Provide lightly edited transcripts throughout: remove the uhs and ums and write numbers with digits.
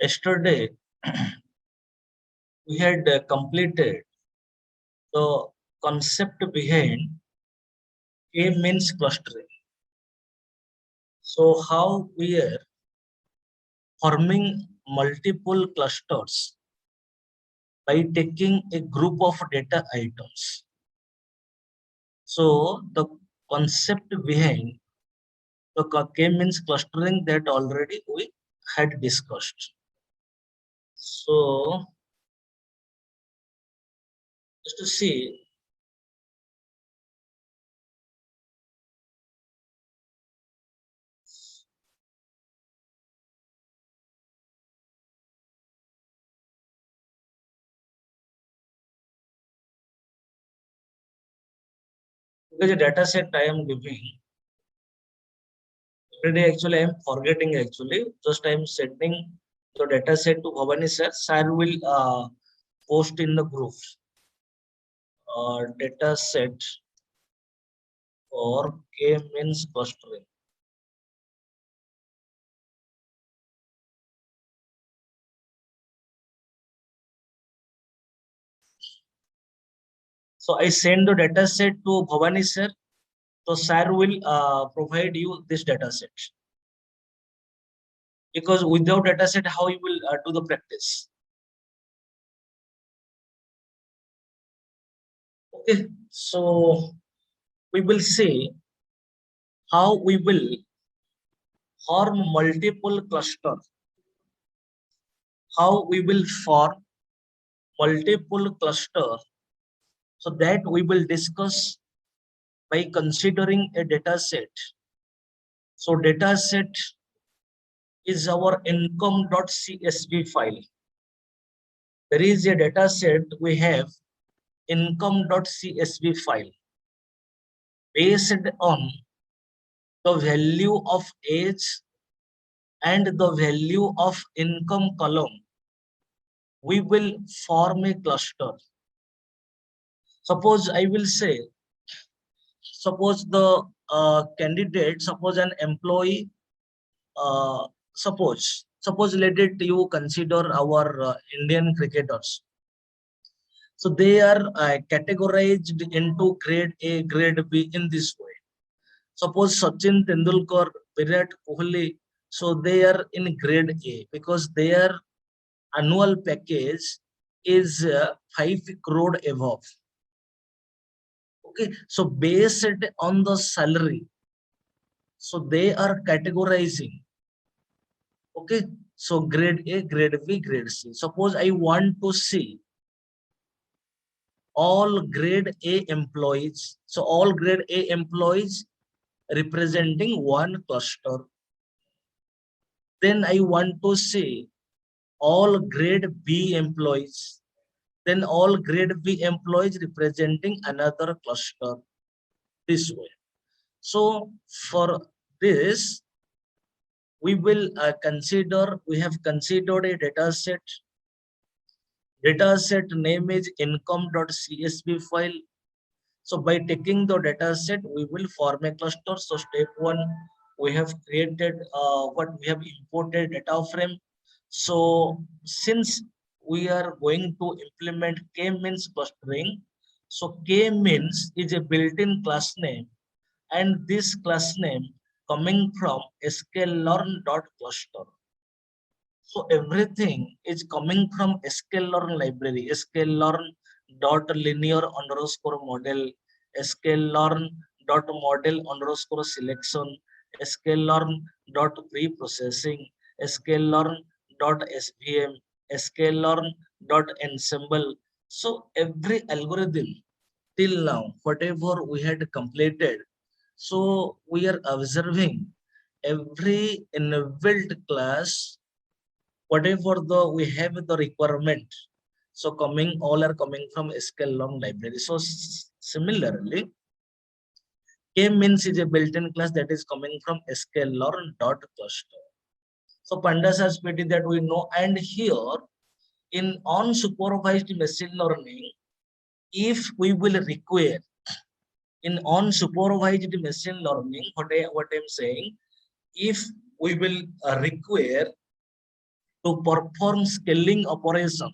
Yesterday, we had completed the concept behind K-means clustering. So, how we are forming multiple clusters by taking a group of data items. So, the concept behind the K-means clustering that already we had discussed. So, just to see, because the data set I am giving, every day actually I am forgetting actually, just I am sending the data set to Bhavani sir. Sir will post in the group data set for K-means clustering. So I send the data set to Bhavani sir. So sir will provide you this data set. Because without data set, how you will do the practice? Okay, so we will see how we will form multiple clusters. How we will form multiple clusters. So that we will discuss by considering a data set. So data set is our income.csv file. There is a data set we have income.csv file based on the value of age and the value of income column. We will form a cluster. Suppose I will say, suppose the candidate, suppose an employee, suppose let it you consider our Indian cricketers. So they are categorized into grade A, grade B in this way. Suppose Sachin Tendulkar, Virat Kohli, so they are in grade A because their annual package is 5 crore above. Okay, so based on the salary, so they are categorizing. Okay, so grade A, grade B, grade C. Suppose I want to see all grade A employees. So all grade A employees representing one cluster. Then I want to see all grade B employees. Then all grade B employees representing another cluster this way. So for this, we will we have considered a data set. Data set name is income.csv file. So by taking the data set, we will form a cluster. So step one, we have created what we have imported data frame. So since we are going to implement K-means clustering, so K-means is a built-in class name, and this class name coming from sklearn.cluster. So everything is coming from sklearn library, sklearn.linear underscore model, sklearn.model underscore selection, sklearn.preprocessing, sklearn.svm, sklearn.ensemble. So every algorithm till now, whatever we had completed, so we are observing every inbuilt class, whatever the we have the requirement. So all are coming from sklearn library. So similarly, K-means is a built-in class that is coming from sklearn.cluster. So pandas has PT that we know, and here in unsupervised machine learning, if we will require in unsupervised machine learning, what I'm saying, if we will require to perform scaling operation,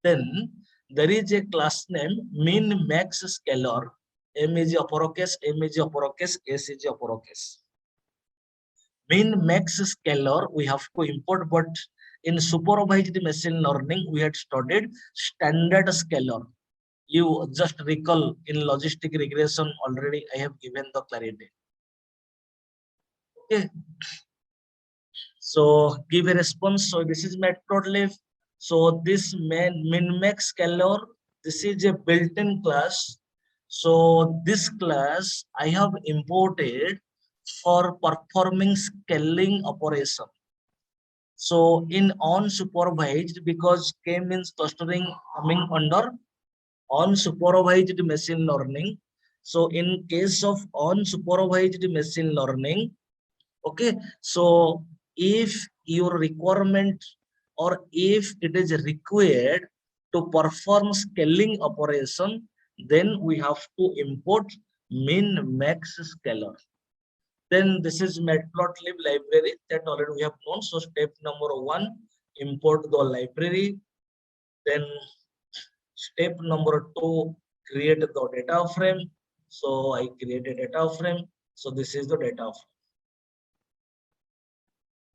then there is a class name min max scalar. M is uppercase, M is uppercase, S is uppercase. Min max scalar we have to import, but in supervised machine learning we had studied standard scalar. You just recall in logistic regression already I have given the clarity. Okay. So give a response. So this is matplotlib. So this min-max scalar, this is a built-in class. So this class I have imported for performing scaling operation. So in unsupervised, because K means clustering coming under unsupervised machine learning. So in case of unsupervised machine learning, okay, so if your requirement or if it is required to perform scaling operation, then we have to import min max scalar. Then this is matplotlib library that already we have known. So step number 1, import the library. Then step number 2, create the data frame. So I created data frame. So this is the data frame.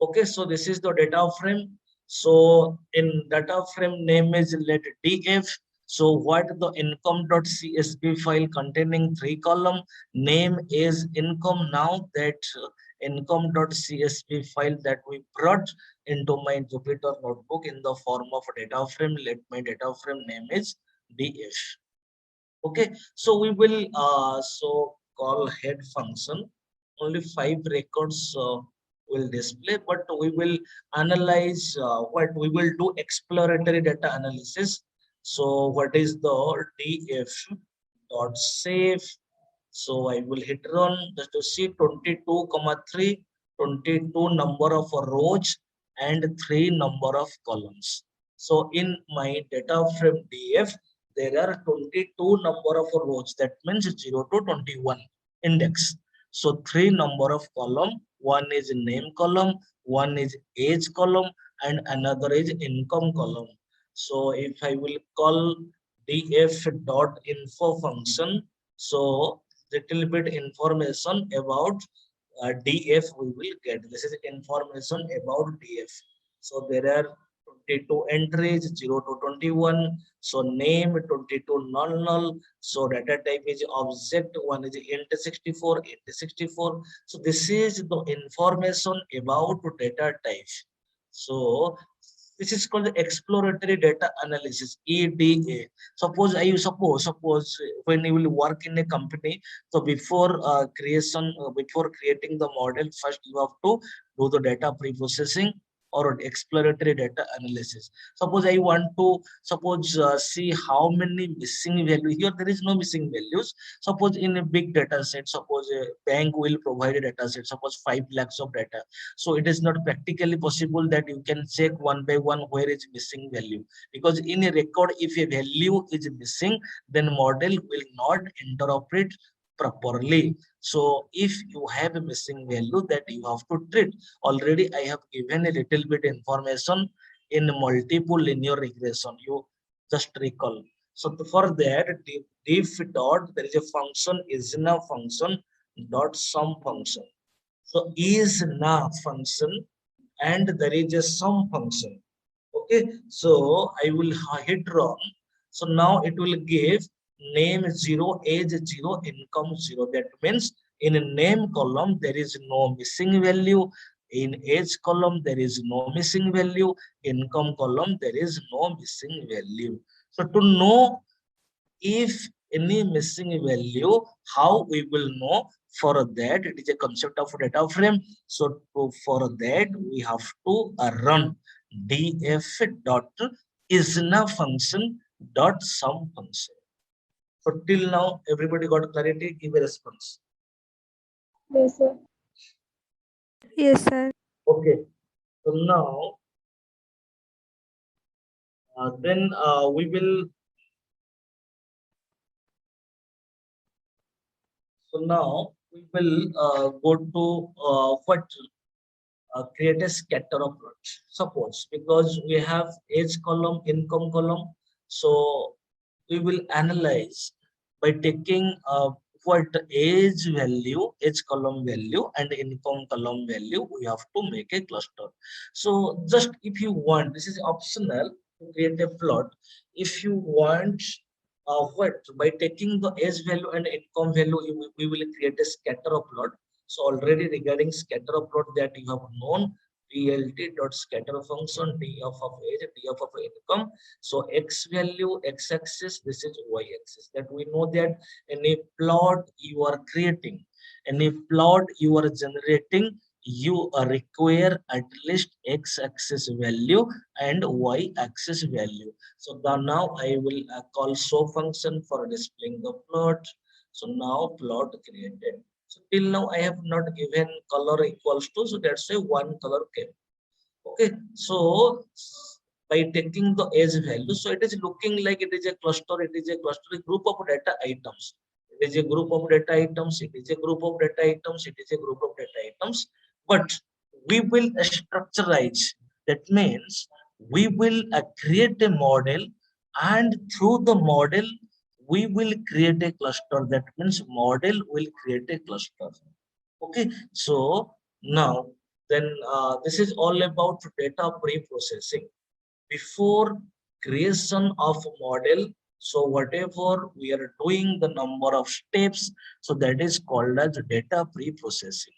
Okay, so this is the data frame. So in data frame name is let df. So what the income.csv file containing 3 column, name is income. Now that income.csv file that we brought into my Jupyter notebook in the form of data frame, let my data frame name is df. Okay, so we will so call head function. Only 5 records will display, but we will analyze what we will do exploratory data analysis. So what is the df dot save? So I will hit run just to see 22,3, 22 number of rows and 3 number of columns. So in my data frame df, there are 22 number of rows. That means 0 to 21 index. So 3 number of column. One is name column, one is age column, and another is income column. So if I will call df dot info function, so little bit information about df we will get. This is information about df. So there are 22 entries, 0 to 21. So name 22 null. So data type is object, one is int 64, int 64. So this is the information about data type. So this is called the exploratory data analysis, EDA. Suppose when you will work in a company, so before before creating the model, first you have to do the data pre-processing or exploratory data analysis. Suppose I want to see how many missing values. Here there is no missing values. Suppose in a big data set, suppose a bank will provide a data set, suppose 5 lakhs of data. So it is not practically possible that you can check one by one where is missing value, because in a record if a value is missing, then model will not interpret properly. So if you have a missing value, that you have to treat. Already I have given a little bit information in multiple linear regression. You just recall. So for that, diff dot, there is a function isNA function dot sum function. So isNA function and there is a sum function. Okay, so I will hit run. So now it will give name 0, age 0, income 0. That means in a name column there is no missing value. In age column there is no missing value. Income column there is no missing value. So to know if any missing value, how we will know? For that, it is a concept of data frame. So for that we have to run df dot isNA function dot sum function. So till now everybody got clarity? Give a response. Yes, sir. Yes, sir. Okay, so now then we will. So now we will go to what create a scatter plot. Suppose because we have age column, income column, so we will analyze by taking what age value, age column value, and income column value. We have to make a cluster. So just if you want, this is optional to create a plot. If you want what by taking the age value and income value, we will create a scatter plot. So already regarding scatter plot that you have known, PLT dot scatter function, df of age, df of income. So x value, x-axis, this is y-axis. That we know that any plot you are creating, any plot you are generating, you require at least x-axis value and y-axis value. So now I will call show function for displaying the plot. So now plot created. So till now I have not given color equals to, so that's why one color came. Okay, so by taking the age value, so it is looking like it is a cluster, it is a cluster, a group of data items. It is a group of data items, it is a group of data items, it is a group of data items. But we will structureize. That means we will create a model, and through the model, we will create a cluster. That means model will create a cluster. Okay, so now then this is all about data pre-processing. Before creation of model, so whatever we are doing, the number of steps, so that is called as data pre-processing.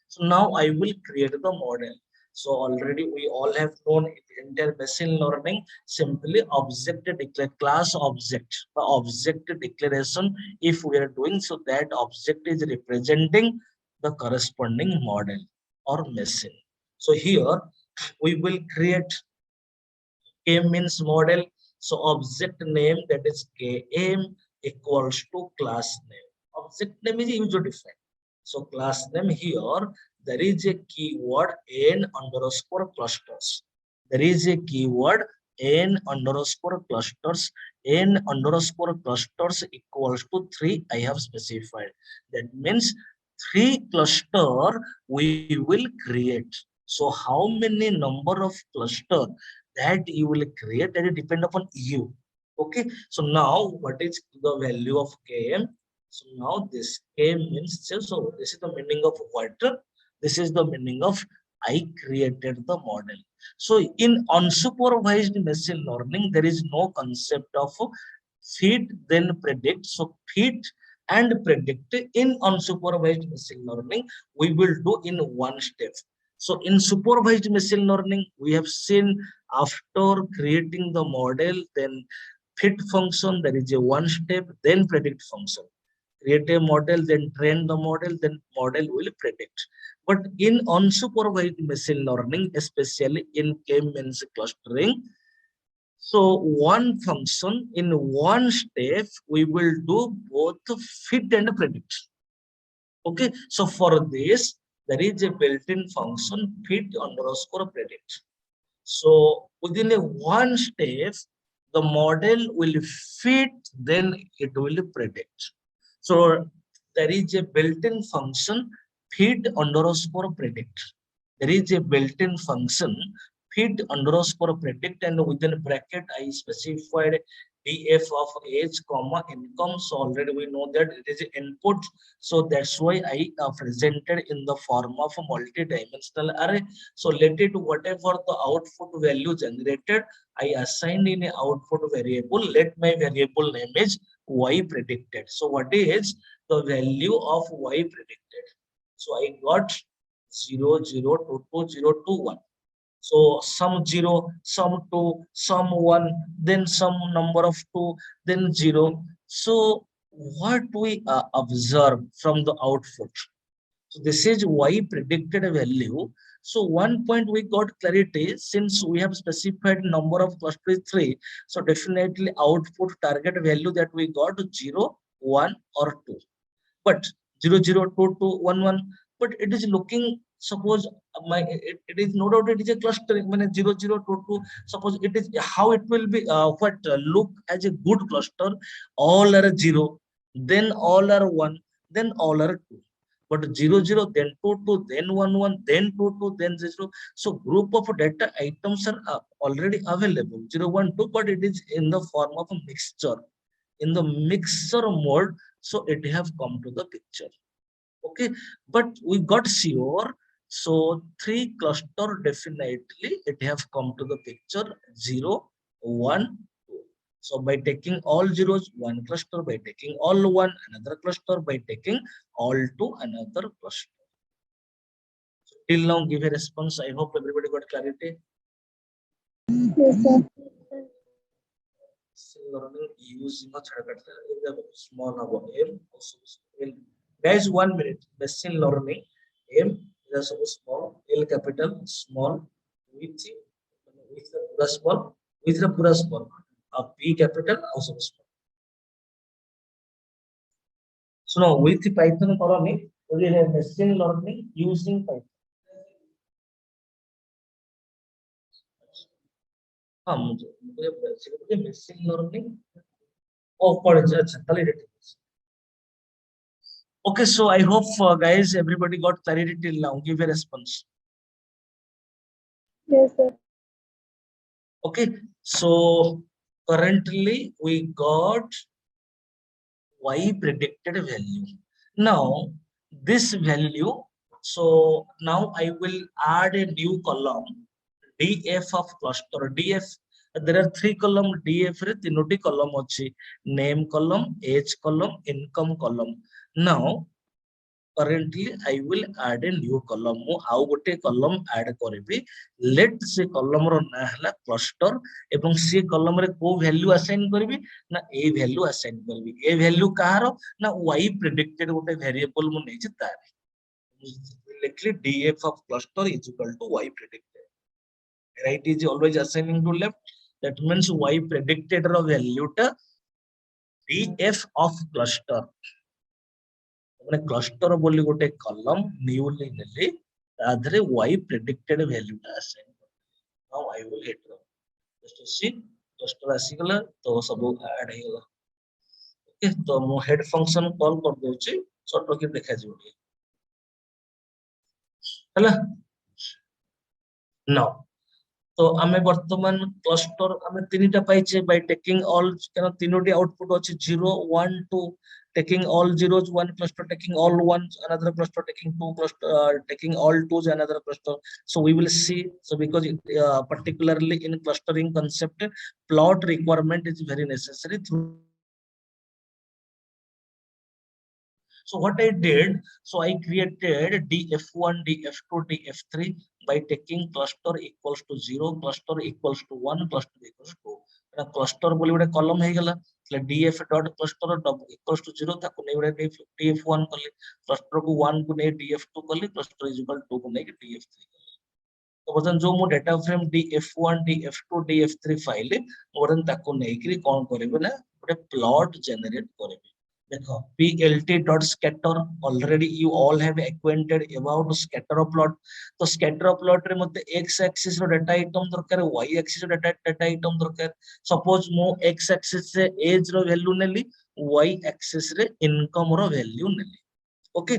So now I will create the model. So already we all have known entire machine learning, simply object declare class object, the object declaration. If we are doing so, that object is representing the corresponding model or machine. So here we will create K means model. So object name, that is KM, equals to class name. Object name is user defined. So class name here, there is a keyword n underscore clusters. There is a keyword n underscore clusters. N underscore clusters equals to 3. I have specified. That means 3 cluster we will create. So how many number of cluster that you will create, that will depend upon you. Okay, so now what is the value of km? So now this k means, so this is the meaning of what? This is the meaning of I created the model. So in unsupervised machine learning, there is no concept of feed then predict. So feed and predict in unsupervised machine learning we will do in one step. So in supervised machine learning, we have seen after creating the model, then fit function, there is a one step, then predict function. Create a model, then train the model, then model will predict. But in unsupervised machine learning, especially in K-means clustering, so one function in one step, we will do both fit and predict. Okay, so for this, there is a built-in function fit underscore predict. So within a one step, the model will fit, then it will predict. So there is a built-in function fit underscore predict. There is a built-in function fit underscore predict, and within bracket I specified df of age comma income. So already we know that it is input, so that's why I presented in the form of a multi-dimensional array. So let it whatever the output value generated, I assigned in a output variable. Let my variable name is y predicted. So what is the value of y predicted? So I got 0 0 2 2 0 2 1. So some 0, some 2, some 1, then some number of 2, then 0. So what we observe from the output? So this is y predicted value. So one point we got clarity, since we have specified number of clusters 3. So definitely output target value that we got 0, 1 or 2. But 0 0 2 2 1 1, but it is looking, suppose it is no doubt it is a cluster. When 0 0 2 2, suppose it is how it will be look as a good cluster. All are 0, then all are 1, then all are 2. but 0 0 then 2 2 then 1 1 then 2 2 then 0. So group of data items are already available 0 1 2, but it is in the form of a mixture, in the mixture mode. So it have come to the picture. Okay, but we got sure. So 3 cluster definitely it have come to the picture 0 1 2. So by taking all zeros, one cluster; by taking all one, another cluster; by taking all two, another cluster. So till now, give a response. I hope everybody got clarity. Yes, sir. Learning using a small number m. Guys, 1 minute. Machine learning m is a small, L capital, small, with the small, with the pura small, P capital, also small. So now with the Python colony, we have machine learning using Python. मुझे machine learning Okay, so I hope guys everybody got clarity till now. Give a response. Yes, sir. Okay, so currently we got y predicted value. Now this value, so now I will add a new column df of cluster. Df, there are 3 column df re 3 column ଅଛି, name column, age column, income column. Now currently I will add a new column. ମୁଁ ଆଉ ଗୋଟେ column add କରିବି. Let ସେ column ର ନାଁ ହେଲା cluster ଏବଂ ସେ column ରେ କୋଉ value assign କରିବି ନା a value assign କରିବି. a value କାହାର ନା y predicted ଗୋଟେ variable ମୁଁ ନେଇଛି ତାର. ଲେଖିଲି df of cluster is equal to y predicted. Right is always assigning to left. That means y predicted ର value ଟା df of cluster. ମାନେ କ୍ଲଷ୍ଟର ବୋଲି ଗୋଟେ କଲମ ନ୍ୟୁଲି ନେଲି, ତା ଦେହରେ y predicted value ଟା ଆସାଇନ୍ କରିଦେଲି. Now I will hit run. Just see cluster ଆସିଗଲା ତ ସବୁ ଆଡ୍ ହେଇଗଲା. ଓକେ, ତ ମୁଁ ହେଡ୍ ଫଙ୍କସନ କଲ୍ କରିଦଉଛି, ସଟକି ଦେଖାଯିବ ଟିକେ ହେଲା. now तो आमे वर्तमान क्लस्टर आमे तीनटा पाइछे बाय टेकिंग ऑल, कारण तीनोटी आउटपुट अछि 0 1 2, taking all zeros one cluster, taking all ones another cluster, taking two cluster, taking all twos another cluster. So we will see. So because particularly in clustering concept, plot requirement is very necessary. So what I did, so I created df1, df2, df3 by taking cluster equals to 0, cluster equals to 1, cluster equals to 2. Cluster बोली बड़े column है गला, df dot cluster equals to 0 ताको नहीं बड़े df1 कर ले, cluster को 1 को नहीं df2 कर ले, cluster is equal to 2 को नहीं df3 कर ले. तो बर्तन जो मो data frame df1, df2, df3 file बर्तन ताको नहीं करी कौन करेबे ना बड़े प्लॉट जनरेट करेबे. देखो plt.scatter, already you all have acquainted about scatter plot. तो scatter plot रे मते x axis रो डाटा आइटम दरकार, y axis रो डाटा आइटम दरकार. सपोज मो x axis रे age रो वैल्यू नेली, y axis रे income रो वैल्यू नेली. ओके,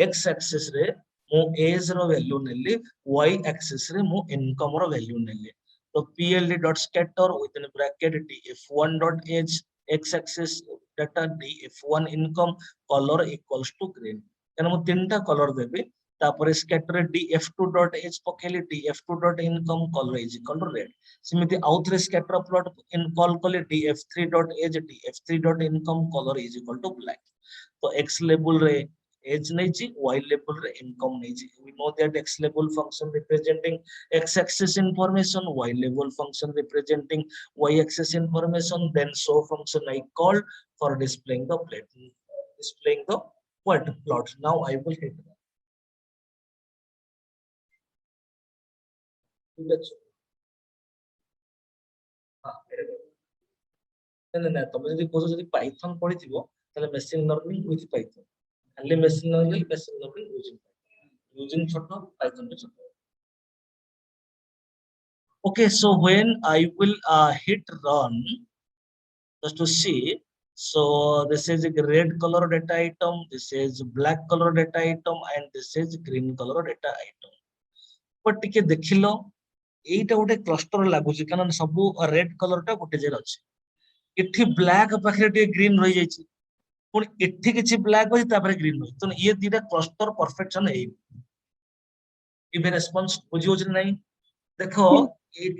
x axis रे मो age रो वैल्यू नेली, y axis रे मो income रो वैल्यू नेली. तो plt.scatter within bracket df1.age x-axis data df1 income color equals to green. then ମୁଁ ତିନିଟା color ଦେବି, ତାପରେ scatter df2.h ପକେଇଲି, df2.income color is equal to red. ସେମିତି ଆଉ ଥରେ scatter plot in call କଲି df3.age, df3.income color is equal to black. तो x label ରେ age ନେଇଛି, y label ରେ income ନେଇଛି. We know that x label function representing x axis information, y label function representing y axis information, then show function I called for displaying the plot. Displaying the what plot. Now I will hit that. ନା ତମେ ଯଦି କହୁଛ ଯଦି Python ପଢିଥିବ ତାହେଲେ machine learning with python, ଖାଲି machine learning using python, using छोटो python भी छोटो. Okay, so when I will hit run, just to see, So this is a red color data item, this is black color data item, and this is green color data item. But टिके देखिलो एटा गोटे cluster लागुची कारण सब red colour टा गोटे जगह अछि एठी black पाखरे टे ग्रीन रहि जाइछि पुनी एठी किछि ब्लैक होई तापर ग्रीन होई तो ये दिटा क्लस्टर परफेक्शन है इबे रेस्पॉन्स बुझी होछ नै देखो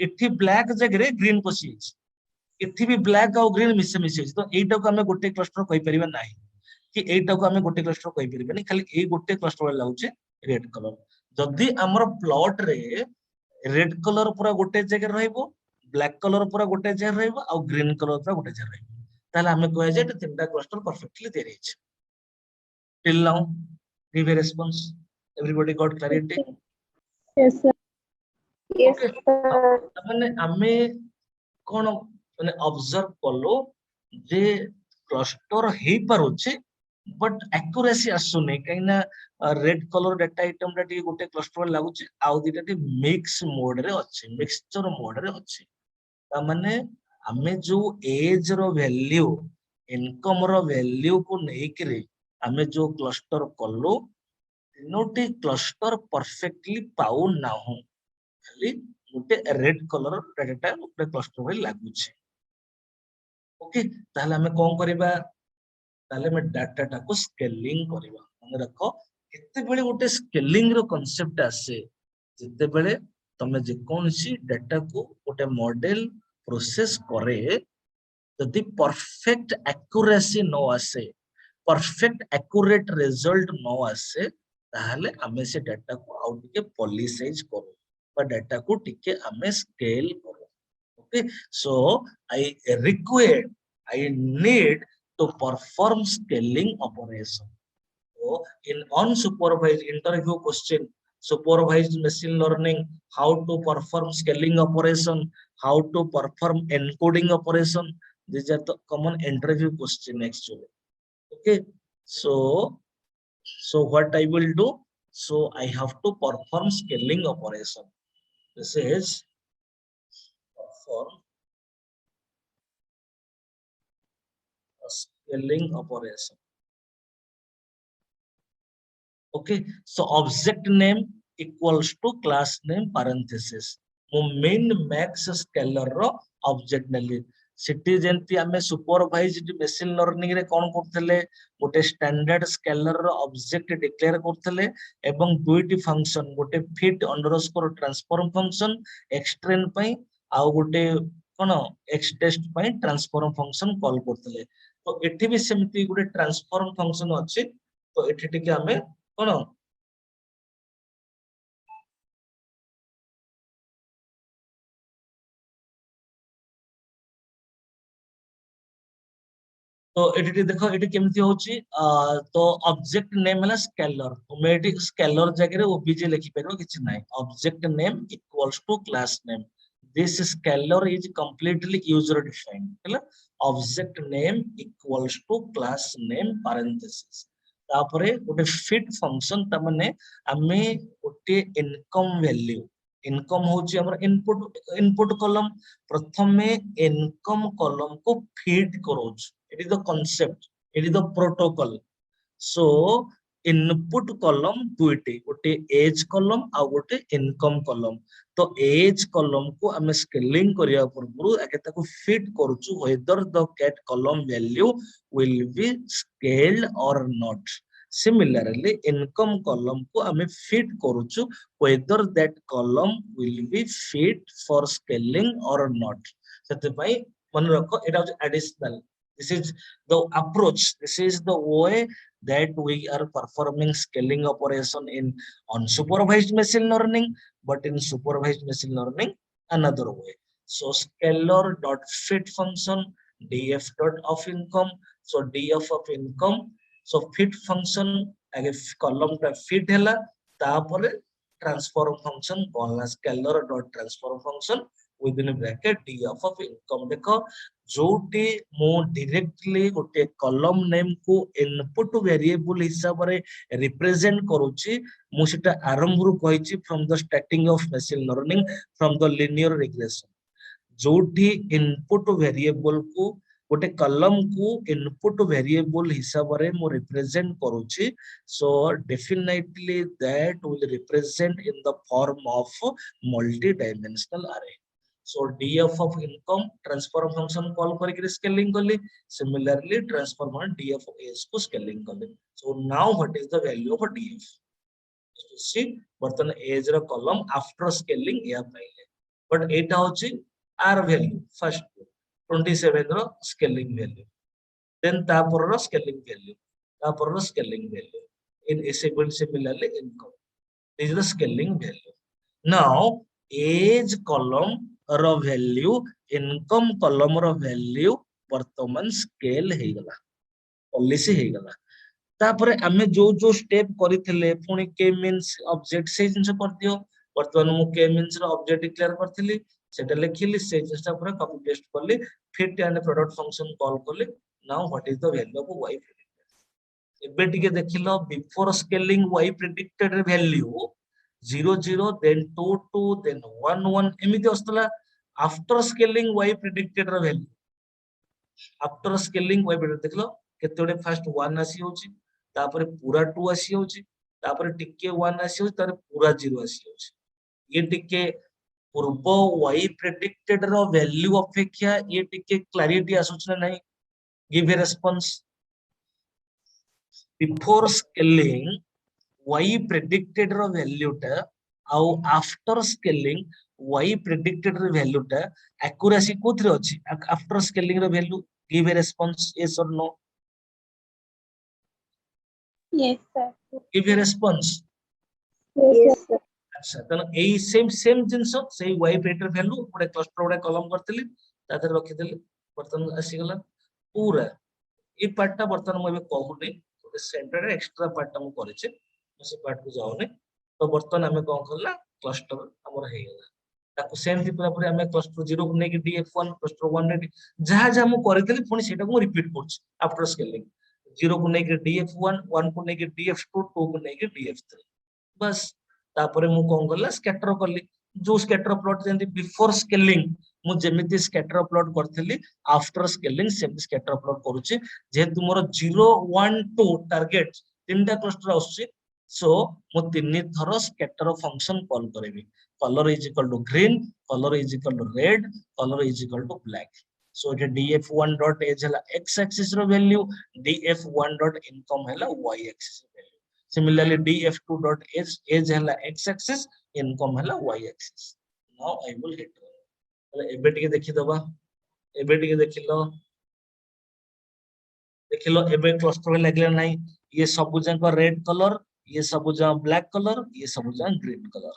एठी ब्लैक जगह ग्रीन पसी एठी भी ब्लैक और ग्रीन मिसे मिसे तो एटा को हमें गोटे क्लस्टर कहि परिबा नाही कि एटा को हमें गोटे क्लस्टर कहि परिबा नहीं खाली ए गोटे क्लस्टर लागुचे रेड कलर जदी हमर प्लॉट रे रेड कलर पूरा गोटे जगह रहइबो ब्लैक कलर पूरा गोटे जगह रहइबो और ग्रीन कलर पूरा गोटे जगह रहइबो ताले हमें कहै जे तीनटा क्लस्टर परफेक्टली दे रही छै till now give a response everybody got clarity Yes, sir. Yes, okay sir. माने हमें कोन माने ऑब्जर्व कलो जे क्लस्टर हे पारुचे बट एक्यूरेसी आसुने कहिना रेड कलर डाटा आइटम टा टी गोटे क्लस्टर लागुचे आउ दिटा टी मिक्स मोड रे अछि मिक्सचर मोड रे अछि ता माने हमें जो एज रो वैल्यू इनकम रो वैल्यू को नेकरे हमें जो क्लस्टर कलो तीनोटी क्लस्टर परफेक्टली पाउ ना हो खाली गोटे रेड कलर डाटा गोटे क्लस्टर रे लागुचे ओके ताहले हमें कोन करबा ताहले हमें डाटा टा को स्केलिंग करबा मन रखो केते बेले गोटे स्केलिंग रो कांसेप्ट आसे जते बेले तमे जे कोनसी डाटा को गोटे मॉडल प्रोसेस करे जदि परफेक्ट एक्यूरेसी न आसे परफेक्ट एक्यूरेट रिजल्ट न आसे ताहले हमें से डाटा को आउ टिके पॉलिसाइज करू बा डाटा को टिके हमें स्केल करू okay so I need to perform scaling operation so in unsupervised interview question supervised machine learning how to perform scaling operation how to perform encoding operation these are the common interview question actually okay so what I will do so I have to perform scaling operation this is perform a scaling operation okay so object name equals to class name parenthesis mo main max scalar ro object name सिटी जेंती हमें supervised machine learning रे कोन करथले गोटे standard scaler रो object declare करथले एवं दुईटी फंक्शन गोटे fit underscore transform function X train पई आ गोटे कोन एक्सटेस्ट पई ट्रांसफॉर्म फंक्शन कॉल करथले तो एठी भी सेमती गोटे ट्रांसफॉर्म फंक्शन अछि तो एठी टिके हमें कोन तो एटी देखो एटी केमती होची तो ऑब्जेक्ट नेम है स्केलर तुम एटी स्केलर जगह रे ओबीजे लिखि परबो किछ नाही object name equals to class name this scaler is completely user defined हैला object name equals to class name parenthesis तापरे गोटे फिट फंक्शन त माने हमें गोटे इनकम होची हमर इनपुट कॉलम प्रथमे इनकम कॉलम को feed करोच it is the concept it is the protocol so input column दुईटी गोटे एज कॉलम आ गोटे इनकम कॉलम तो एज कॉलम को हमें स्केलिंग करिया पूर्व आके ताको fit करूछु whether the cat column value will be scaled or not similarly income column को हमें fit करूछु whether that column will be fit for scaling or not सेते पई मन रखो एटा additional this is the approach this is the way that we are performing scaling operation in unsupervised machine learning but in supervised machine learning another way so scalar dot fit function df dot of income so df of income so fit function आगे column का fit हैला तापरे transform function कहला scalar dot transform function within a bracket df of income देखो जोटी मो directly गोटे column name को input variable हिसाब रे रिप्रेजेंट करूची मो सेटा आरंभ रु कहिची from the starting of machine learning from the linear regression जोटी इनपुट वेरिएबल को गोटे कलम को इनपुट वेरिएबल हिसाब रे मो रिप्रेजेंट करूची so definitely that will represent in the form of multi dimensional अरे so df of income transform function call करके स्केलिंग करली similarly transform df of s को स्केलिंग करली so now what is the value of df to see बर्तन age रो column after scaling या पाइले but एटा होची r वैल्यू फर्स्ट 27 रो स्केलिंग वैल्यू देन तापर रो स्केलिंग वैल्यू तापर रो scaling value in similarly income this is the scaling value now age column रो वैल्यू इनकम कॉलम रो वैल्यू वर्तमान स्केल हे गला पॉलिसी हे गला तापरे आमे जो स्टेप करिथिले पुनी के मींस ऑब्जेक्ट से जिंस कर दियो वर्तमान मु के मींस रो ऑब्जेक्ट डिक्लेयर करथिली सेटा लिखिली से जिंसटा पूरा कॉपी पेस्ट करली fit and product function call करली now what is the value of y predicted एबे टिके देखिलो before scaling y predicted value 0 0 then 2 2 then 1 1 एमिति असतला आफ्टर स्केलिंग y प्रेडिक्टेड रो value after scaling y predicted देखलो केतोडे फर्स्ट 1 आसी होची तापरे पूरा 2 आसी होची तापरे टिके 1 आसी होची तारे पूरा 0 आसी होची ये टिके पूर्व y प्रेडिक्टेड रो वैल्यू अपेक्षा ये टिके क्लैरिटी आसुछ ना नहीं give a response before scaling y predicted रो वैल्यू टा आउ आफ्टर स्केलिंग y प्रेडिक्टेड रो वैल्यू टा एक्यूरेसी कोथरे अछि आफ्टर स्केलिंग रो value give a response yes और no Yes, sir. Give a response Yes, sir. अच्छा तन एई सेम जिंस सेई y प्रेडिक्टेड वैल्यू गोटे क्लस्टर गोटे कॉलम करतली तादर रखि देली बर्तन आसी गला पूरा ए पार्ट टा बर्तन मो कहूनी गोटे सेंटर एक्स्ट्रा पार्ट टा मो करिचे से पार्ट को जाउने तो बर्तन हमें कोन करला क्लस्टर हमर हे गेला ताको सेम पूरा पूरा हमें क्लस्टर 0 को नेकी df1 क्लस्टर 1 ने जहा जहा मो करतली पुनी सेटा को रिपीट करछ आफ्टर स्केलिंग 0 को नेकी df1 1 को नेकी df2 2 को नेकी df3 बस तापरे मु कोन करला स्कैटर करली जो स्कैटर प्लॉट जेंति बिफोर स्केलिंग मु जेमिति स्कैटर प्लॉट करथली after scaling same scatter plot करूची जे तुमरो 0 1 2 टारगेट तीनटा क्लस्टर आउची सो मु तीन थरो स्कैटर फंक्शन कॉल करेबी colour is equal to green colour is equal to red colour is equal to black so ये df1 डॉट एज हला x एक्सिस रो वैल्यू df1 डॉट इनकम हला y axis value similarly df2 dot age hela x axis income hela y axis now I will hit tale ebe tike dekhi daba ebe tike देखिलो ebe cluster लागले नै ये सब junk red colour ये सब junk black colour ये सब जंक green colour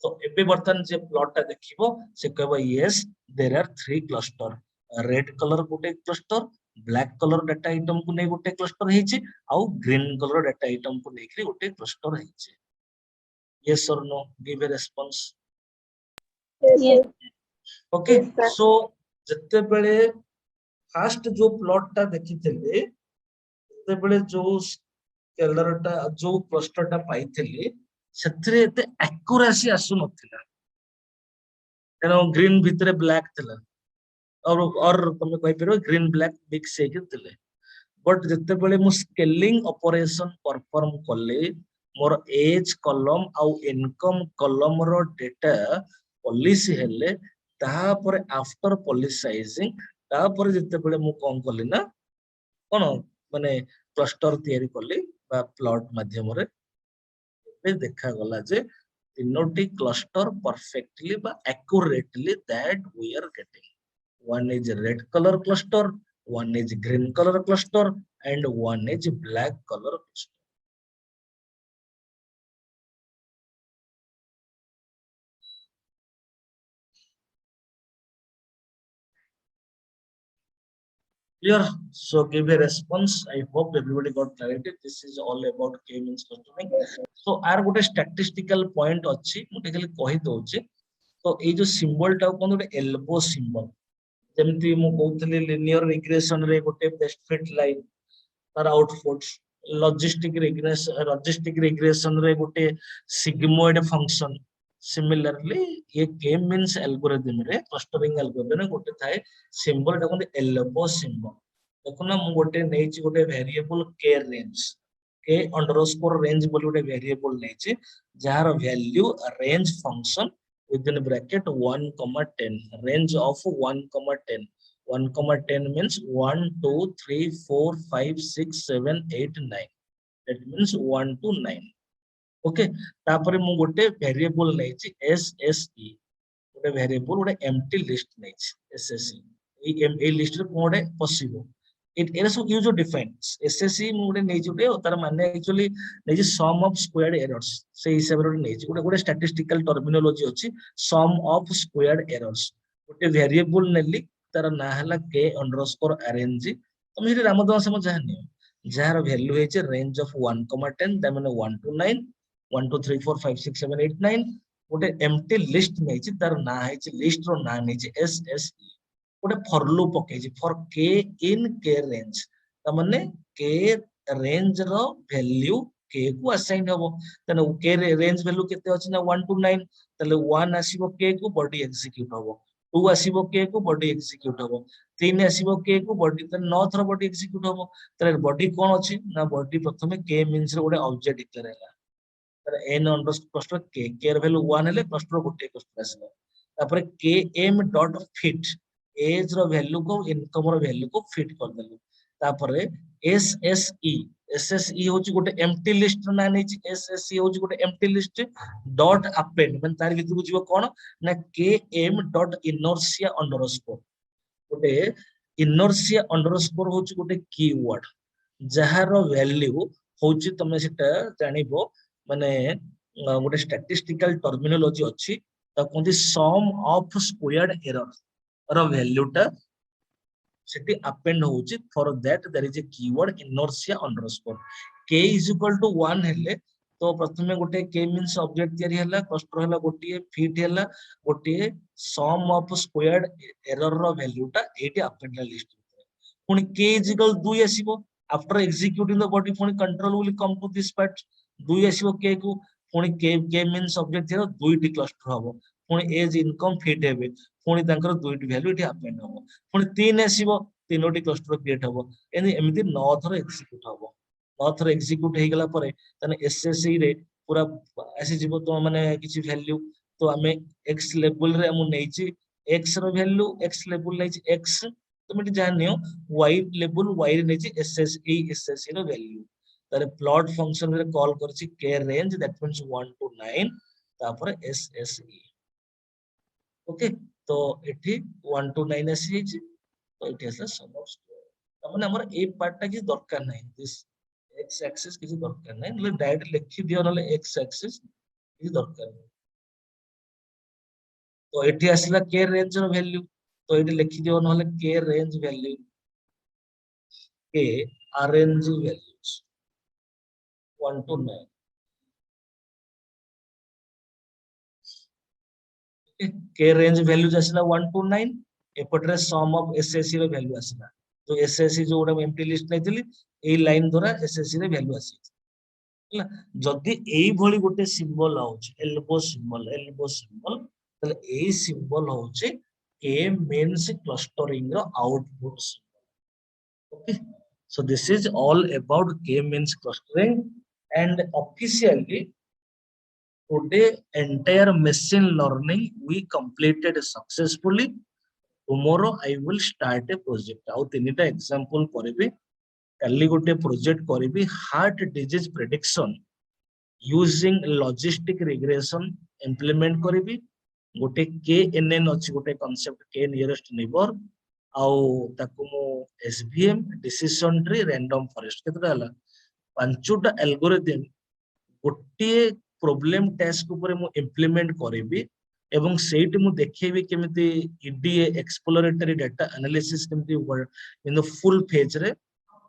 तो ebe बर्तन जे प्लॉट टा देखिबो से कहबो yes there are 3 cluster red colour गोटे cluster black colour data item को नै गोटे क्लस्टर हेछि आउ ग्रीन कलर डाटा आइटम को नै कि गोटे क्लस्टर हेछि यस और know give a response Yes. Okay Yes, sir. सो जत्ते बेले फर्स्ट जो प्लॉट टा देखिथिले जत्ते बेले जो स्केलर टा जो क्लस्टर टा पाइथिले सेथरे एते एक्यूरेसी आसु नथिला एनो ग्रीन भितरे ब्लैक थिला और तुम कहि परबो ग्रीन ब्लैक मिक्स हे थिले बट जत्ते बेले मु स्केलिंग ऑपरेशन परफॉर्म करले मोर एज कॉलम आउ इनकम कॉलम रो डेटा पॉलिसी हेले ता पर आफ्टर पॉलिसाइजिंग ता पर जत्ते बेले मु कोन करली ना कोन माने क्लस्टर तयारी करली बा प्लॉट माध्यम रे पे देखा गला जे तीनोटी क्लस्टर परफेक्टली बा accurately that we are getting one is red color cluster one is green color cluster and one is black color cluster clear so give a response I hope everybody got clarity this is all about k means clustering so आर गोटे statistical point अछि मु खाली कहि दोछि तो ए जो symbol टा कोन गोटे एल्बो सिंबल जेमती मु कहउतली लिनियर रिग्रेशन रे गोटे बेस्ट फिट लाइन तार आउटपुट्स लॉजिस्टिक रिग्रेशन रे गोटे सिग्मोइड फंक्शन Similarly ये K means algorithm रे clustering algorithm रे गोटे थाए symbol टा कोन elbow symbol देखो ना मु गोटे नेछि गोटे variable K range K underscore range बोली गोटे variable नेछि जार value range function within bracket 1 comma 10 range of 1 comma 10 1 comma 10 means 1 2 3 4 5 6 7 8 9 that means 1 to 9 okay तापर मु गोटे वेरिएबल नेछि SSE गोटे वेरिएबल गोटे एम्प्टी लिस्ट नेछि SSE ए लिस्ट रे कोडे पसिबल इट एरर सब यूज डिफाइन SSE मु गोटे नेछि गोटे तार माने एक्चुअली नेछि सम ऑफ स्क्वायर्ड एरर्स से हिसाब रे नेछि गोटे गोटे स्टैटिस्टिकल टर्मिनोलॉजी अछि सम ऑफ स्क्वायर्ड एरर्स गोटे वेरिएबल नेली तार ना हला k अंडरस्कोर rng तुम हिरे रामदास हम जानि जार वैल्यू है रेंज ऑफ 1 10 दैट माने 1 to 9 1 2 3 4 5 6 7 8 9 गोटे एम्प्टी लिस्ट नेछि तार ना है लिस्ट रो ना नेछि SSE गोटे फॉर लूप पकेछि for k in k range त माने k रेंज रो वैल्यू k को असाइन हबो तने k रेंज वैल्यू केते अछि ना 1 to 9 तले 1 आसीबो k को बॉडी एग्जीक्यूट हबो 2 आसीबो k को बॉडी एग्जीक्यूट हबो 3 आसीबो k को बॉडी त 9 थरो बॉडी एग्जीक्यूट हबो तले बॉडी कोन अछि ना बॉडी प्रथमे k मींस रो गोटे ऑब्जेक्ट डिक्लेयर हैला n underscore k k value 1 हेले क्लस्टर गोटे क्लस्टर आसला तापर km डॉट फिट एज रो वैल्यू को इनकम रो वैल्यू को फिट कर देलु तापर SSE होची गोटे एम्प्टी लिस्ट ना नेची SSE होची गोटे एम्प्टी लिस्ट डॉट अपेंड माने तार भीतर को जीव कोन ना km डॉट इनर्शिया अंडरस्कोर गोटे इनर्शिया अंडरस्कोर होची गोटे कीवर्ड जहार वैल्यू होची तमे सेटा जानिबो माने गोटे स्टैटिस्टिकल टर्मिनोलॉजी अछि त कोंती सम ऑफ स्क्वायर्ड एरर रो वैल्यू टा सेटी अपेंड होची for that there is a keyword inertia underscore k is equal to 1 हेले तो प्रथमे गोटे k मींस ऑब्जेक्ट तयारी हला क्लस्टर हला गोटे फिट हला गोटे सम ऑफ स्क्वायर्ड एरर रो वैल्यू टा एटी अपेंड लिस्ट पुनी k इज इक्वल 2 आसीबो आफ्टर एग्जीक्यूटिंग द बॉडी पुनी control will come to this part 2 आसीबो k को पुनी k मींस ऑब्जेक्ट थिरो दुईटी क्लस्टर हबो पुनी एज इनकम फिट हेबे पुनी तांकर दुईटी वैल्यू एटी अपेंड हबो पुनी 3 आसीबो तीनोटी क्लस्टर क्रिएट हबो एमिति 9 थरो एग्जीक्यूट हबो 9 थरो एग्जीक्यूट हे गेला परे तने SSE रे पूरा आसी जीवो तो माने किछि वैल्यू तो हमें x लेवल रे हम नेछि x रो वैल्यू x लेवल नेछि x तुम जानियो y लेवल y रे नेछि SSE रो वैल्यू तारे प्लॉट फंक्शन रे कॉल करछि k range that means 1 to 9 तापर SSE ओके तो एठी 1 to 9 एसी छि तो एठी असला सम ऑफ स्क्वायर तमने हमर ए पार्ट टा कि दरकार नै दिस x एक्सिस किछि दरकार नै ले डायरेक्ट लिखि दियो नले x एक्सिस किछि दरकार नै तो एठी असला k रेंज रो वैल्यू तो एठी लिखि दियो नले k range value k rng values 1 to 9 k range values असला 1 to 9 एपटरे सम ऑफ SSE रो वैल्यू असला तो SSE जो ओडा एम्प्टी लिस्ट नैतिली ए लाइन द्वारा SSE रे वैल्यू आसी हला जदी एई भली गोटे सिंबल आउछ एल्बो सिंबल तले एई सिंबल होचे k means clustering रो output symbol okay so this is all about k means clustering and officially today entire machine learning we completed successfully tomorrow I will start a project आउ तीनटा example करबी कल्ली गोटे project करबी heart disease prediction using logistic regression implement करबी गोटे KNN अछि गोटे कांसेप्ट k नियरेस्ट नेबर आउ ताकू मो SVM decision tree random forest केतरा हला पांचटा एल्गोरिथम गोटे प्रॉब्लम टास्क ऊपर मु इंप्लीमेंट करबी एवं सेट मु देखेबी केमिति EDA एक्सप्लोरेटरी डाटा एनालिसिस केमिति इन द फुल फेज रे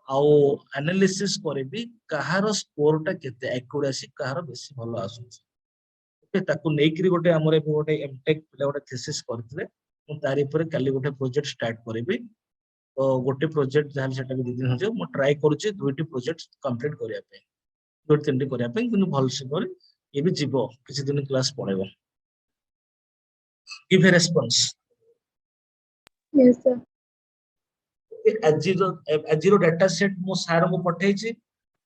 आउ एनालिसिस करबी कहार स्कोर टा केते एक्यूरेसी कहार बेसी भलो आसु ओके ताकू नेकरी गोटे हमरे गोटे एमटेक पिला गोटे थीसिस करथले मु तारी पर काली गोटे प्रोजेक्ट स्टार्ट करबी तो गोटे प्रोजेक्ट जान सेटा भी 2 दिन हो मु ट्राई करूची दुईटी प्रोजेक्ट कंप्लीट करिया पे दो तीनटी करिया पे किनु भल से करे ये भी जीवो किछि दिन क्लास पढेबो give a response. Yes, sir. ଆଜିର ଡାଟା ସେଟ୍ ମୁଁ ସାର୍ ମୁଁ ପଠେଇଛି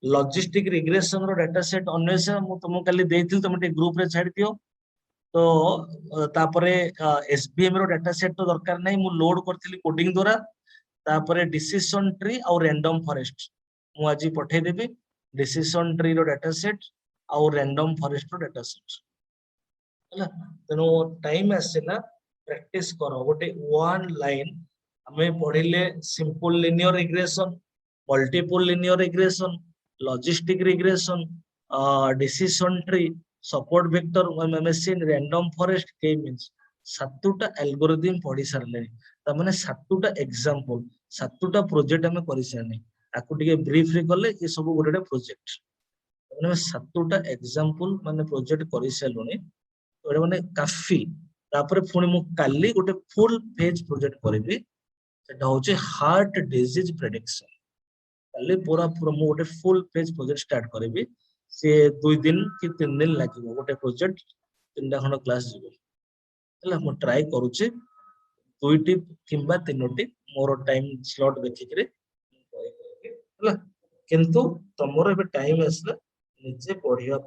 ଲଜିଷ୍ଟିକ ରିଗ୍ରେସନ ର ଡାଟା ସେଟ୍ ଅନ୍ୱେଷା ମୁଁ ତମକୁ କାଲି ଦେଇଥିଲି ତମେ ଟିକେ ଗ୍ରୁପ ରେ ଛାଡି ଦିଅ ତ ତାପରେ SVM ର ଡାଟା ସେଟ୍ ତ ଦରକାର ନାହିଁ ମୁଁ ଲୋଡ କରିଥିଲି କୋଡିଂ ଦ୍ୱାରା ତାପରେ ଡିସିସନ ଟ୍ରି ଆଉ ରାଣ୍ଡମ ଫରେଷ୍ଟ ମୁଁ ଆଜି ପଠେଇଦେବି ଡିସିସନ ଟ୍ରି ର ଡାଟା ସେଟ୍ ଆଉ ରାଣ୍ଡମ ଫରେଷ୍ଟ ର ଡାଟା ସେଟ୍ ହେଲା ତେଣୁ ଟାଇମ ଆସିଲା ପ୍ରାକ୍ଟିସ କର ଗୋଟେ ୱାନ୍ ଲାଇନ ଆମେ ପଢିଲେ simple linear regression multiple linear regression logistic regression decision tree support vector machine random forest k means ସାତଟା algorithm ପଢି ସାରିଲେଣି ତାମାନେ ସାତଟା example ସାତଟା project ଆମେ କରି ସାରିଲେଣି ଆକୁ ଟିକେ briefly କଲେ ଏ ସବୁ ଗୋଟେ ଗୋଟେ project ମାନେ ଆମେ ସାତଟା example ମାନେ project କରି ସାରିଲୁଣି ଏଟା ମାନେ କାଫି ତାପରେ ପୁଣି ମୁଁ କାଲି ଗୋଟେ full page project କରିବି ସେଟା ହଉଛି ହାର୍ଟ ଡିଜିଜ ପ୍ରେଡିକ୍ସନ କାଲି ପୁରା ମୁଁ ଗୋଟେ ଫୁଲ ପେଜ ପ୍ରୋଜେକ୍ଟ ଷ୍ଟାର୍ଟ କରିବି ସେ 2 ଦିନ କି 3 ଦିନ ଲାଗିବ ଗୋଟେ ପ୍ରୋଜେକ୍ଟ 3ଟା ଖଣ୍ଡ କ୍ଲାସ ଯିବ ହେଲା ମୁଁ ଟ୍ରାଏ କରୁଛି 2ଟି କିମ୍ବା 3ଟି ମୋର ଟାଇମ ସ୍ଲଟ ଦେଖିକିରି ହେଲା କିନ୍ତୁ ତମର ଏବେ ଟାଇମ ଆସିଲା ନିଜେ ପଢିବା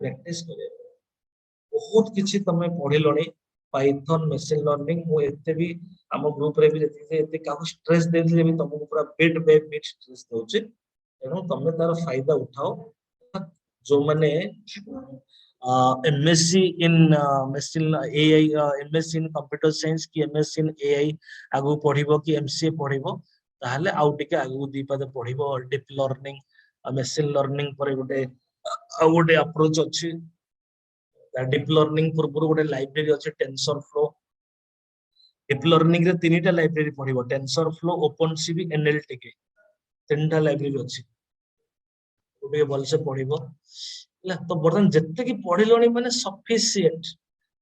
ପ୍ରାକ୍ଟିସ କରିବା ବହୁତ କିଛି ତମେ ପଢିଲଣି ପାଇଥନ ମେସିନ ଲର୍ନିଂ ମୁଁ ଏତେ ବି ଆମ ଗ୍ରୁପ ରେ ବି ଯେତିକି ଏତେ କାହାକୁ ଷ୍ଟ୍ରେସ ଦେଇଥିଲି ବି ତମକୁ ପୁରା ବିଟ୍ ବାଇ ବିଟ୍ ଷ୍ଟ୍ରେସ ଦଉଛି ତେଣୁ ତମେ ତାର ଫାଇଦା ଉଠାଅ ଯୋଉମାନେ MSc in machine AI MSc in computer science କି MSc in AI ଆଗକୁ ପଢିବ କି MCA ପଢିବ ତାହେଲେ ଆଉ ଟିକେ ଆଗକୁ ଦି ପାଦ ପଢିବ ଡିପ୍ ଲର୍ନିଂ ମେସିନ ଲର୍ନିଂ ପରେ ଗୋଟେ ଆଉ ଗୋଟେ ଆପ୍ରୋଚ ଅଛି ଡିପ୍ ଲର୍ନିଂ ପୂର୍ବରୁ ଗୋଟେ ଲାଇବ୍ରେରୀ ଅଛି ଟେନସର ଫ୍ଲୋ ଡିପ୍ ଲର୍ନିଂ ରେ 3ଟା ଲାଇବ୍ରେରୀ ପଢିବ ଟେନସର ଫ୍ଲୋ ଓପନସିବି NLTK 3ଟା ଲାଇବ୍ରେରୀ ଅଛି ଗୋଟେ ଭଲସେ ପଢିବ ହେଲା ତ ବର୍ତ୍ତମାନ ଯେତିକି ପଢିଲଣି ମାନେ ସଫିସିଏଣ୍ଟ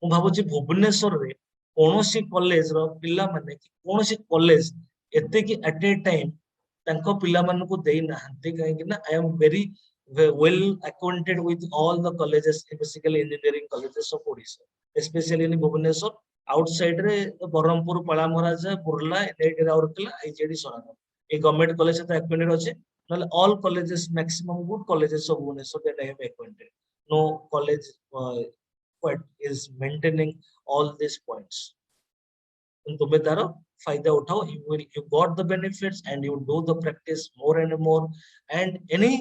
ମୁଁ ଭାବୁଛି ଭୁବନେଶ୍ୱରରେ କୌଣସି କଲେଜର ପିଲାମାନେ କୌଣସି କଲେଜ ଏତିକି ଆଟ୍ ଏ ଟାଇମ୍ ତାଙ୍କ ପିଲାମାନଙ୍କୁ ଦେଇନାହାନ୍ତି କାହିଁକି ନା I am very well acquainted with all the colleges basically engineering colleges of Odisha especially in Bhubaneswar outside ରେ ବରହମପୁର ପାଳାମହାରାଜା ବୁର୍ଲା NIT ରାଉରକେଲା IGD ସରାଙ୍ଗ ଏ ଗଭର୍ଣ୍ଣମେଣ୍ଟ କଲେଜ ସହିତ acquainted ଅଛି ନହେଲେ all colleges maximum good colleges of Bhubaneswar that I am acquainted no college what is maintaining all these points तुमे तारो फायदा उठाओ you got the benefits and you do the practice more and more and any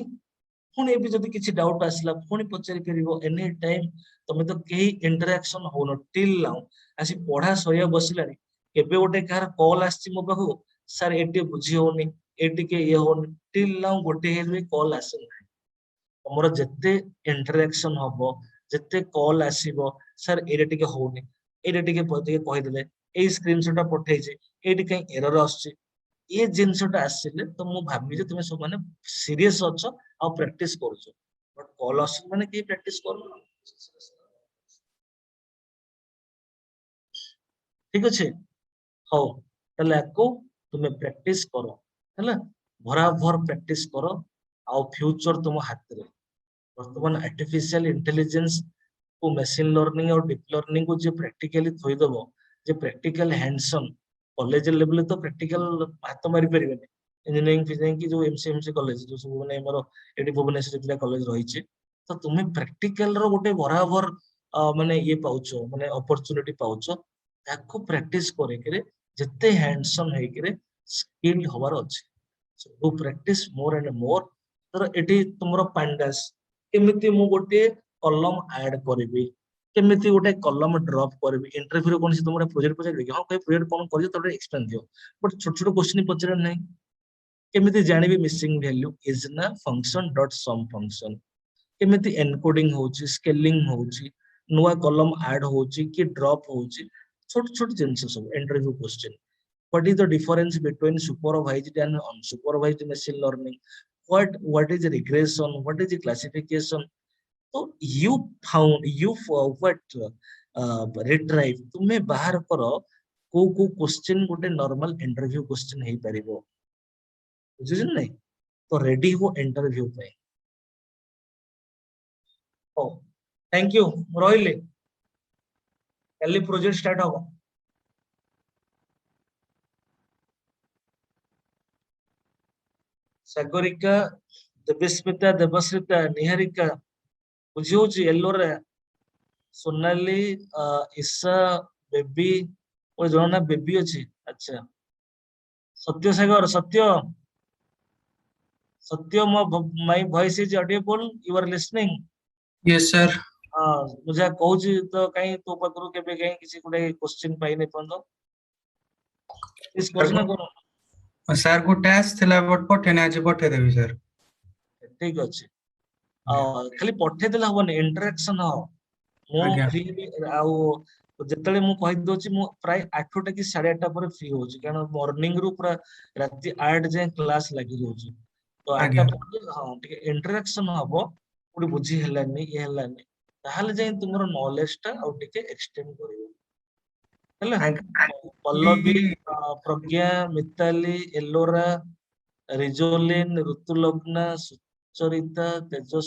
पुणी भी जदि किसी doubt आसला पुणी पचारि परिबो any time तमे तो केही इंटरैक्शन होनो टिल नाउ आसी पढ़ा सरिया बसिलानी केबे गोटे कार कॉल आसी मो पाखु सर एटी बुझी होनी एटी के ये होनी टिल नाउ गोटे हेबे कॉल आसे ना हमर जत्ते इंटरैक्शन हबो जत्ते कॉल आसीबो सर एरे टिके होनी एरे टिके कहि देले ए स्क्रीनशॉट पठै छै एटी कहीं एरर आछी ये जिनसटा आसिले तो मु भाबी जे तुमे सब माने सीरियस अछ आ प्रैक्टिस करछो बट कॉल आस माने के प्रैक्टिस कर ठीक अछि हो तले आको तुमे प्रैक्टिस करो हैला भरा भर प्रैक्टिस करो आ फ्यूचर तुम हाथ रे वर्तमान आर्टिफिशियल इंटेलिजेंस को मशीन लर्निंग और डीप लर्निंग को जे प्रैक्टिकली थोई दबो जे practical hands on college level तो प्रैक्टिकल हाथ मारी परिबेनी इंजीनियरिंग फिजिक्स की जो एमसी कॉलेज जो सब माने हमर एडी भुवनेश्वर जिला कॉलेज रही छे तो तुमे प्रैक्टिकल रो गोटे बराबर माने ये पाउछो माने अपॉर्चुनिटी पाउछो ताको प्रैक्टिस करे करे जत्ते हैंड्स ऑन हे करे स्किल होबार अछि so do practice more and more तर एटी तुमरो पांडास केमिति मु गोटे कलम ऐड करबी केमिति गोटे कलम ड्रॉप करबी इंटरव्यू रे कोनसी तुम गोटे प्रोजेक्ट पचार हां कोई प्रोजेक्ट कोन करियो तो एक्सप्लेन दियो बट छोट छोट क्वेश्चन पचार नहीं केमिति जानिबी मिसिंग वैल्यू इज ना फंक्शन डॉट सम फंक्शन केमिति एनकोडिंग होची स्केलिंग होची नुवा कॉलम ऐड होची कि ड्रॉप होची छोट छोट जिंस सब interview question what is the difference between supervised and unsupervised machine learning what is regression what is classification तो you found you what retrieve तुम्हें बाहर करो को क्वेश्चन गोटे नॉर्मल इंटरव्यू क्वेश्चन हे परिबो बुझिन नहीं तो रेडी हो इंटरव्यू पे ओ थैंक यू रोहिले କାଲି ପ୍ରୋଜେକ୍ଟ ଷ୍ଟାର୍ଟ ହବ। ସାଗରିକା, ଦେବସ୍ମିତା, ଦେବସ୍ମିତା, ନିହାରିକା ବୁଝି ହଉଛି ଏଲୋରା, ସୋନାଲି, ଇଶା, ବେବି, ଗୋଟେ ଜଣ ନା ବେବି ଅଛି। ଆଚ୍ଛା, Satya Sagar, Satya Satya my voice is audible, you are listening? Yes, sir. ମୁଁ ଯାହା କହୁଛି ତ କାହିଁ ତୋ ପାଖରୁ କେବେ କାହିଁ କିଛି ଗୋଟେ କ୍ୱେଶ୍ଚିନ୍ ପାଇନି ପର୍ଯ୍ୟନ୍ତ? କରିଛୁ ନା କଣ? Sir को task थिला बट पठेने आज पठे देबी sir. ଠିକ ଅଛି। ଖାଲି ପଠେଇଦେଲେ ହବନି, ଇଣ୍ଟରାକ୍ସନ ହବ। ମୁଁ ଆଜ୍ଞା। ଫ୍ରି ଆଉ ଯେତେବେଳେ ମୁଁ କହିଦଉଛି, ମୁଁ ପ୍ରାୟ 8ଟା କି 8:30 ପରେ ଫ୍ରି ହଉଛି, କାରଣ ମର୍ଣ୍ଣିଂ ରୁ ପୁରା ରାତି 8 ଯାଏଁ କ୍ଲାସ ଲାଗି ରହୁଛି। ତ 8ଟା ଆଜ୍ଞା। ପରେ ଟିକେ ଇଣ୍ଟରାକ୍ସନ ହବ, କୋଉଠି ବୁଝି ହେଲାନି ଇଏ ହେଲାନି, ତାହେଲେ ଯାଇ ତୁମର ନଲେଜ ଟା ଆଉ ଟିକେ ଏକ୍ସଟେଣ୍ଡ କରିବ ହେଲା। ପଲ୍ଲବୀ, ପ୍ରଜ୍ଞା, ମିତାଲି, ଏଲୋରା, ରିଜୋଲିନ, ଋତୁଲଗ୍ନା, ସୁଚରିତା, ତେଜସ୍ୱୀ